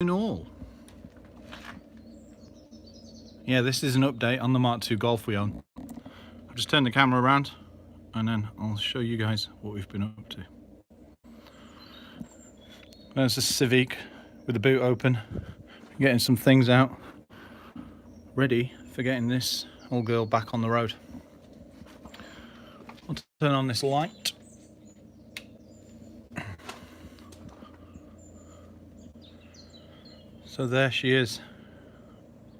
And all. Yeah, this is an update on the Mk2 Golf we own. I'll just turn the camera around and then I'll show you guys what we've been up to. There's a Civic with the boot open, getting some things out, ready for getting this old girl back on the road. I'll turn on this light. So there she is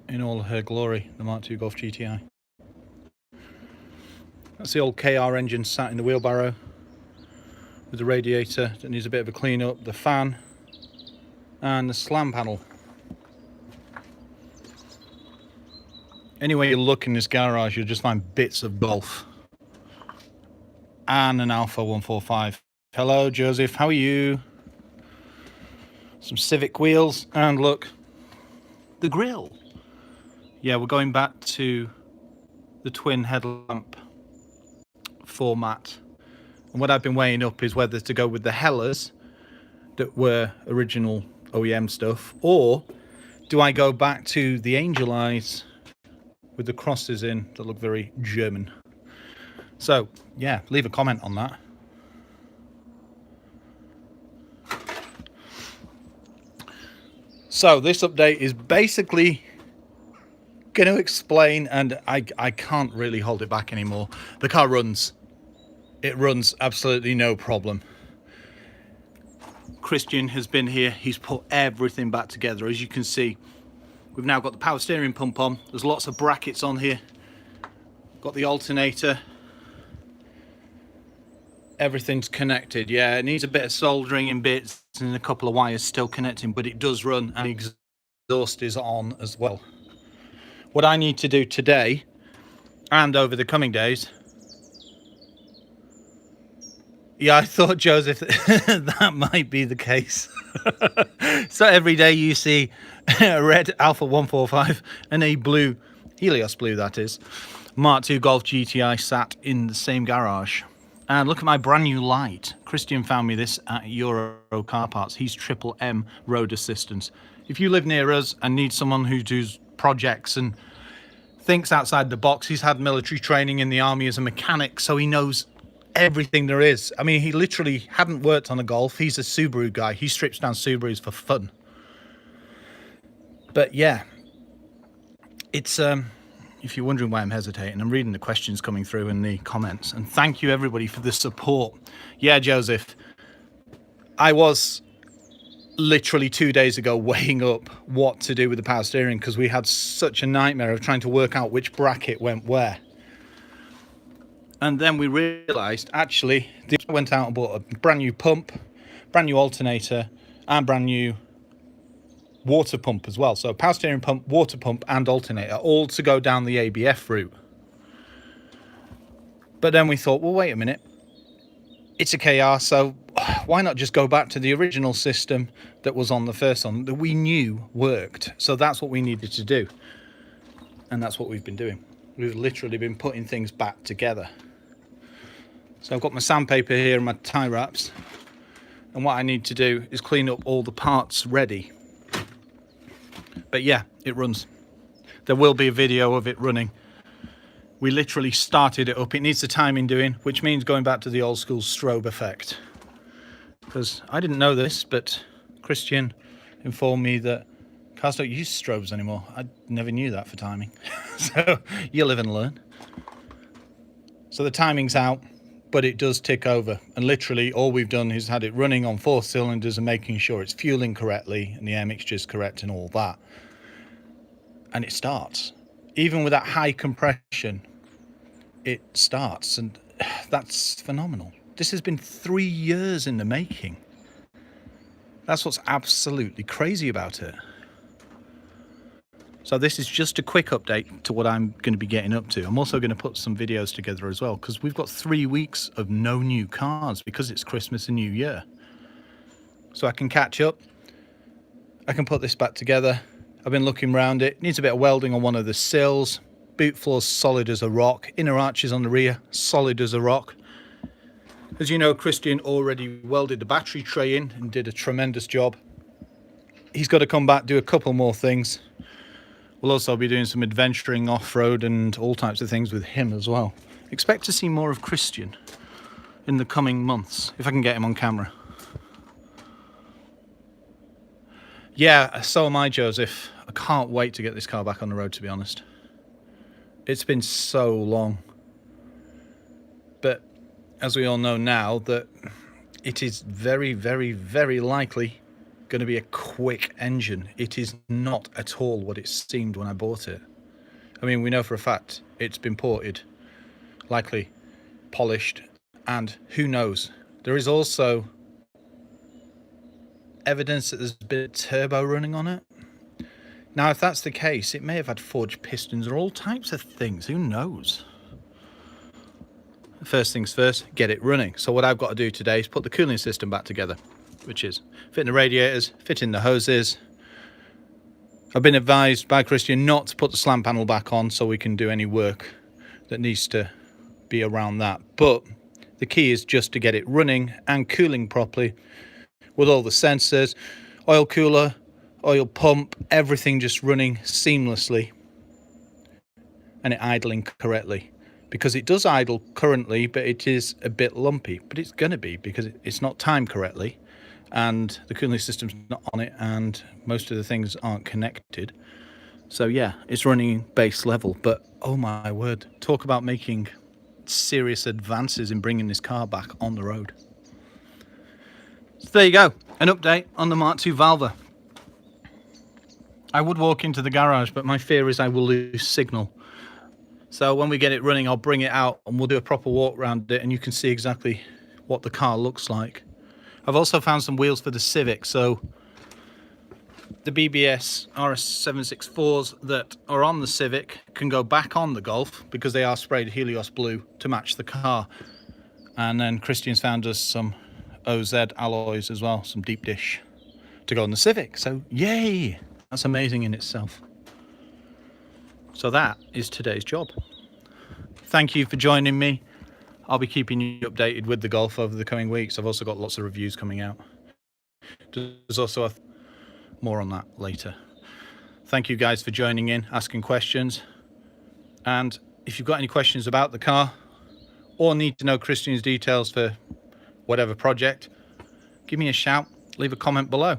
in all her glory, the Mk2 Golf GTI. That's the old KR engine sat in the wheelbarrow with the radiator that needs a bit of a clean up, the fan and the slam panel. Anyway you look in this garage, you'll just find bits of Golf and an Alpha 145. Hello Joseph, how are you? Some Civic wheels and look, the grille. Yeah, we're going back to the twin headlamp format. And what I've been weighing up is whether to go with the Hellers that were original OEM stuff, or do I go back to the Angel Eyes with the crosses in that look very German. So yeah, leave a comment on that. So this update is basically going to explain, and I can't really hold it back anymore. The car runs. It runs absolutely no problem. Christian has been here. He's put everything back together. As you can see, we've now got the power steering pump on. There's lots of brackets on here. Got the alternator. Everything's connected. Yeah, it needs a bit of soldering in bits and a couple of wires still connecting, but it does run, and the exhaust is on as well. What I need to do today and over the coming days, yeah, I thought, Joseph, that might be the case. So every day you see a red Alpha 145 and a blue, Helios blue that is, Mk2 Golf GTI sat in the same garage. And look at my brand new light. Christian found me this at Euro Car Parts. He's Triple M road assistance. If you live near us and need someone who does projects and thinks outside the box, he's had military training in the army as a mechanic, so he knows everything there is. I mean, he literally hadn't worked on a Golf. He's a Subaru guy. He strips down Subarus for fun. But yeah, it's if you're wondering why I'm hesitating, I'm reading the questions coming through in the comments, and thank you everybody for the support. Yeah, Joseph, I was literally 2 days ago weighing up what to do with the power steering because we had such a nightmare of trying to work out which bracket went where. And then we realized actually they went out and bought a brand new pump, brand new alternator and brand new water pump as well. So power steering pump, water pump and alternator, all to go down the ABF route. But then we thought, well, wait a minute, it's a KR, so why not just go back to the original system that was on the first one that we knew worked? So that's what we needed to do, and that's what we've been doing. We've literally been putting things back together. So I've got my sandpaper here and my tie wraps, and what I need to do is clean up all the parts ready. But yeah, it runs. There will be a video of it running. We literally started it up. It needs the timing doing, which means going back to the old school strobe effect. Because I didn't know this, but Christian informed me that cars don't use strobes anymore. I never knew that for timing. So you live and learn. So the timing's out, but it does tick over. And literally all we've done is had it running on 4 cylinders and making sure it's fueling correctly and the air mixture is correct and all that. And it starts. Even with that high compression, it starts, and that's phenomenal. This has been 3 years in the making. That's what's absolutely crazy about it. So this is just a quick update to what I'm going to be getting up to. I'm also going to put some videos together as well, because we've got 3 weeks of no new cars because it's Christmas and New Year. So I can catch up. I can put this back together. I've been looking around it. Needs a bit of welding on one of the sills. Boot floor's solid as a rock. Inner arches on the rear, solid as a rock. As you know, Christian already welded the battery tray in and did a tremendous job. he's got to come back, do a couple more things. We'll also be doing some adventuring off-road and all types of things with him as well. Expect to see more of Christian in the coming months, if I can get him on camera. Yeah, so am I, Joseph. I can't wait to get this car back on the road, to be honest. It's been so long. But as we all know now, that it is very, very, very likely going to be a quick engine. It is not at all what it seemed when I bought it. I mean, we know for a fact it's been ported, likely polished, and who knows. There is also evidence that there's a bit of turbo running on it. Now, if that's the case, it may have had forged pistons or all types of things. Who knows? First things first, get it running. So what I've got to do today is put the cooling system back together, which is fitting the radiators, fitting the hoses. I've been advised by Christian not to put the slant panel back on so we can do any work that needs to be around that. But the key is just to get it running and cooling properly with all the sensors, oil cooler, oil pump, everything just running seamlessly and it idling correctly. Because it does idle currently, but it is a bit lumpy. But it's going to be because it's not timed correctly and the cooling system's not on it and most of the things aren't connected. So yeah, it's running base level. But oh my word, talk about making serious advances in bringing this car back on the road. So there you go, an update on the Mk2 Valva. I would walk into the garage, but my fear is I will lose signal. So when we get it running, I'll bring it out and we'll do a proper walk around it and you can see exactly what the car looks like. I've also found some wheels for the Civic, so the BBS RS764s that are on the Civic can go back on the Golf because they are sprayed Helios blue to match the car. And then Christian's found us some OZ alloys as well, some deep dish to go on the Civic. So yay, that's amazing in itself. So that is today's job. Thank you for joining me. I'll be keeping you updated with the Golf over the coming weeks. I've also got lots of reviews coming out. There's also more on that later. Thank you guys for joining in, asking questions. And if you've got any questions about the car or need to know Christian's details for whatever project, give me a shout, leave a comment below.